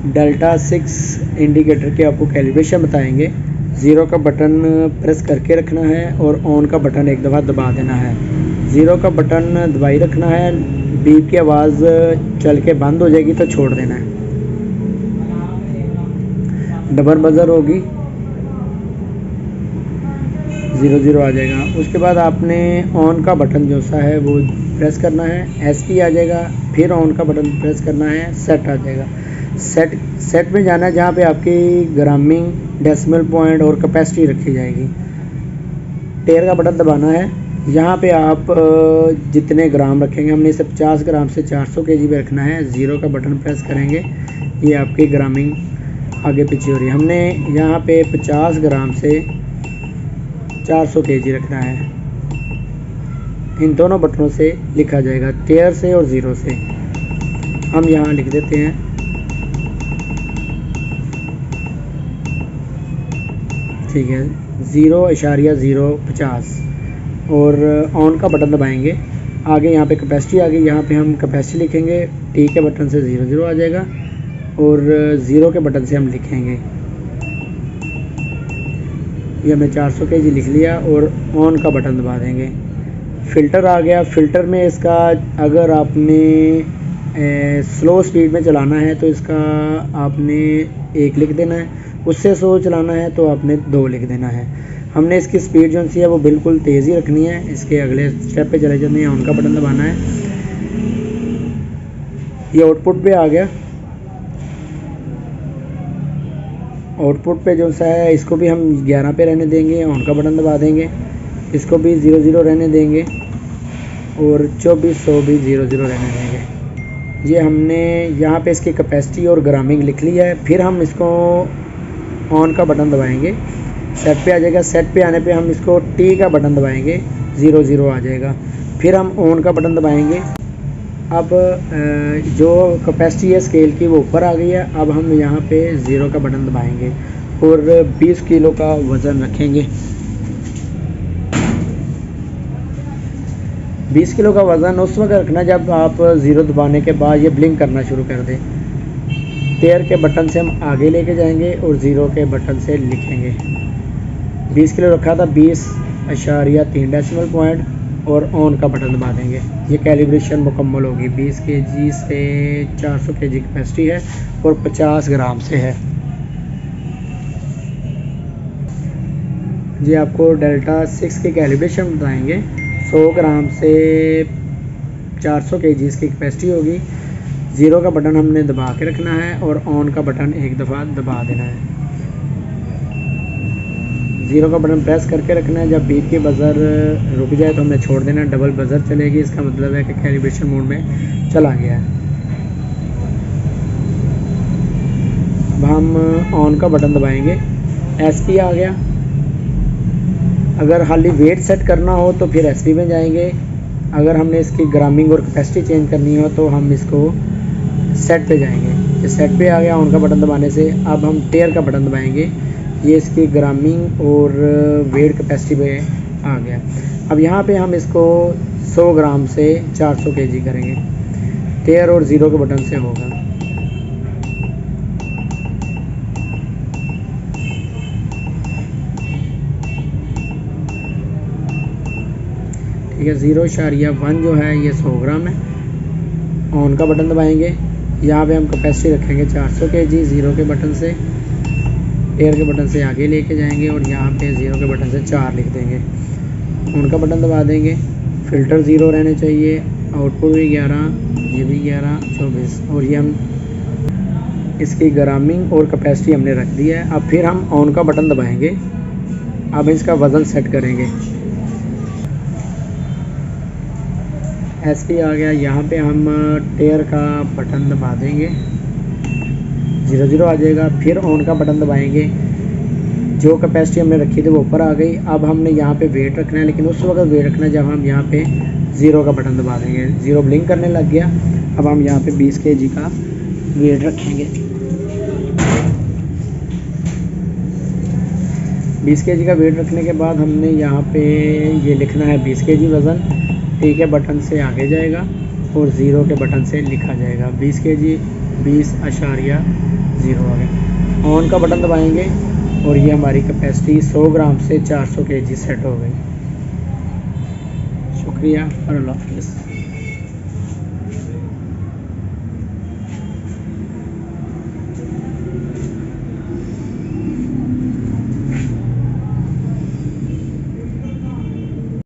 Delta 6 indicator के आपको calibration बताएंगे। 0 का बटन प्रेस करके रखना है और ऑन का बटन एक दफ़ा दबा देना है। 0 का बटन दबाई रखना है, बीप की आवाज़ चल के बंद हो जाएगी तो छोड़ देना है। डबल बजर होगी, 00 आ जाएगा। उसके बाद आपने ऑन का बटन जो सा है वो प्रेस करना है, SP आ जाएगा। फिर ऑन का बटन प्रेस करना है, सेट आ जाएगा। सेट में जाना है जहाँ पे आपकी ग्रामिंग, डेसिमल पॉइंट और कैपेसिटी रखी जाएगी। टेयर का बटन दबाना है, यहाँ पे आप जितने ग्राम रखेंगे, हमने इसे 50 ग्राम से 400 kg पे रखना है। 0 का बटन प्रेस करेंगे, ये आपकी ग्रामिंग आगे पीछे हो रही है। हमने यहाँ पे 50 ग्राम से 400 kg रखना है। इन दोनों बटनों से लिखा जाएगा, टेयर से और 0 से। हम यहाँ लिख देते हैं ठीक है 0.050 और ऑन का बटन दबाएंगे। आगे यहाँ पे कैपेसिटी आ गई, यहाँ पे हम कैपेसिटी लिखेंगे। T के बटन से 00 आ जाएगा और 0 के बटन से हम लिखेंगे। ये हमने 400 kg लिख लिया और ऑन का बटन दबा देंगे। फ़िल्टर आ गया। फ़िल्टर में इसका अगर आपने स्लो स्पीड में चलाना है तो इसका आपने 1 लिख देना है, उससे स्लो चलाना है तो आपने 2 लिख देना है। हमने इसकी स्पीड जो सी है वो बिल्कुल तेज़ ही रखनी है। इसके अगले स्टेप पे चले जाते हैं, ऑन का बटन दबाना है। ये आउटपुट पे आ गया। आउटपुट पे जो सा है इसको भी हम 11 पे रहने देंगे, ऑन का बटन दबा देंगे। इसको भी 00 रहने देंगे और 2400 भी 00 रहने देंगे। ये हमने यहाँ पे इसकी कैपेसिटी और ग्रामिंग लिख लिया है। फिर हम इसको ऑन का बटन दबाएंगे, सेट पे आ जाएगा। सेट पे आने पे हम इसको T का बटन दबाएंगे, 00 आ जाएगा। फिर हम ऑन का बटन दबाएंगे। अब जो कैपेसिटी है स्केल की वो ऊपर आ गई है। अब हम यहाँ पे 0 का बटन दबाएंगे और 20 किलो का वज़न रखेंगे। 20 किलो का वज़न उस वक्त रखना जब आप 0 दबाने के बाद ये ब्लिंक करना शुरू कर दें। टेयर के बटन से हम आगे लेके जाएंगे और 0 के बटन से लिखेंगे। 20 किलो रखा था, 20.3 डेसिमल पॉइंट और ऑन का बटन दबा देंगे। ये कैलिब्रेशन मुकम्मल होगी। 20 kg से 400 kg कैपेसिटी है और 50 ग्राम से है। ये आपको डेल्टा 6 के कैलिब्रेशन बताएंगे। 100 ग्राम से 400 kg इसकी कैपेसिटी होगी। 0 का बटन हमने दबा के रखना है और ऑन का बटन एक दफ़ा दबा देना है। 0 का बटन प्रेस करके रखना है। जब बीप की बजर रुक जाए तो हमने छोड़ देना है। डबल बजर चलेगी, इसका मतलब है कि कैलिब्रेशन मोड में चला गया है। अब हम ऑन का बटन दबाएंगे, SP आ गया। अगर खाली वेट सेट करना हो तो फिर SP में जाएंगे। अगर हमने इसकी ग्रामिंग और कैपेसिटी चेंज करनी हो तो हम इसको सेट पे जाएंगे। ये सेट पे आ गया ऑन का बटन दबाने से। अब हम टेयर का बटन दबाएंगे, ये इसकी ग्रामिंग और वेट कैपेसिटी पे आ गया। अब यहाँ पे हम इसको 100 ग्राम से 400 kg करेंगे। टेयर और 0 के बटन से होगा। ठीक है, 0.1 जो है ये 100 ग्राम है। ऑन का बटन दबाएंगे, यहाँ पे हम कैपेसिटी रखेंगे 400 kg। 0 के बटन से, टेयर के बटन से आगे लेके जाएंगे और यहाँ पे 0 के बटन से 4 लिख देंगे। ऑन का बटन दबा देंगे। फ़िल्टर 0 रहने चाहिए। आउटपुट भी 11, ये भी 11, 24 और ये हम इसकी ग्रामिंग और कैपेसिटी हमने रख दी है। अब फिर हम ऑन का बटन दबाएंगे। अब इसका वज़न सेट करेंगे। SP आ गया। यहाँ पे हम टेयर का बटन दबा देंगे, 00 आ जाएगा। फिर ऑन का बटन दबाएंगे। जो कैपेसिटी हमने रखी थी वो ऊपर आ गई। अब हमने यहाँ पे वेट रखना है, लेकिन उस वक्त वेट रखना है जब हम यहाँ पे 0 का बटन दबा देंगे। 0 ब्लिंक करने लग गया। अब हम यहाँ पे 20 kg का वेट रखेंगे। 20 kg का वेट रखने के बाद हमने यहाँ पे ये लिखना है 20 kg वज़न। T के बटन से आगे जाएगा और 0 के बटन से लिखा जाएगा 20 kg, 20.0 ज़ीरो आ गया। ऑन का बटन दबाएंगे और ये हमारी कैपेसिटी 100 ग्राम से 400 kg सेट हो गई। शुक्रिया और अल्लाह हाफ़िज़।